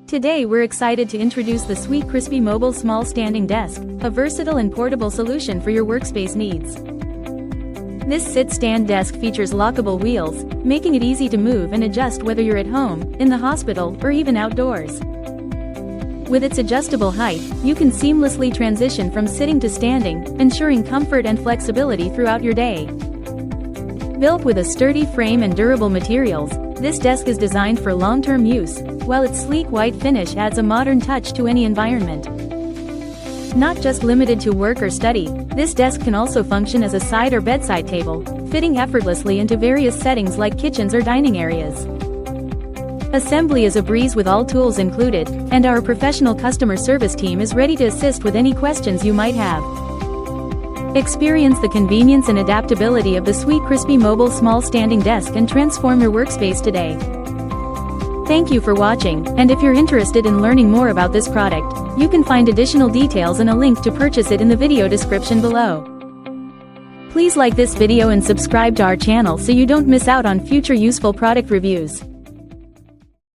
Today we're excited to introduce the Sweetcrispy Mobile Small Standing Desk, a versatile and portable solution for your workspace needs. This sit-stand desk features lockable wheels, making it easy to move and adjust whether you're at home, in the hospital, or even outdoors. With its adjustable height, you can seamlessly transition from sitting to standing, ensuring comfort and flexibility throughout your day. Built with a sturdy frame and durable materials, this desk is designed for long-term use, while its sleek white finish adds a modern touch to any environment. Not just limited to work or study, this desk can also function as a side or bedside table, fitting effortlessly into various settings like kitchens or dining areas. Assembly is a breeze with all tools included, and our professional customer service team is ready to assist with any questions you might have. Experience the convenience and adaptability of the Sweetcrispy Mobile Small Standing Desk and transform your workspace today. Thank you for watching, and if you're interested in learning more about this product, you can find additional details and a link to purchase it in the video description below. Please like this video and subscribe to our channel so you don't miss out on future useful product reviews.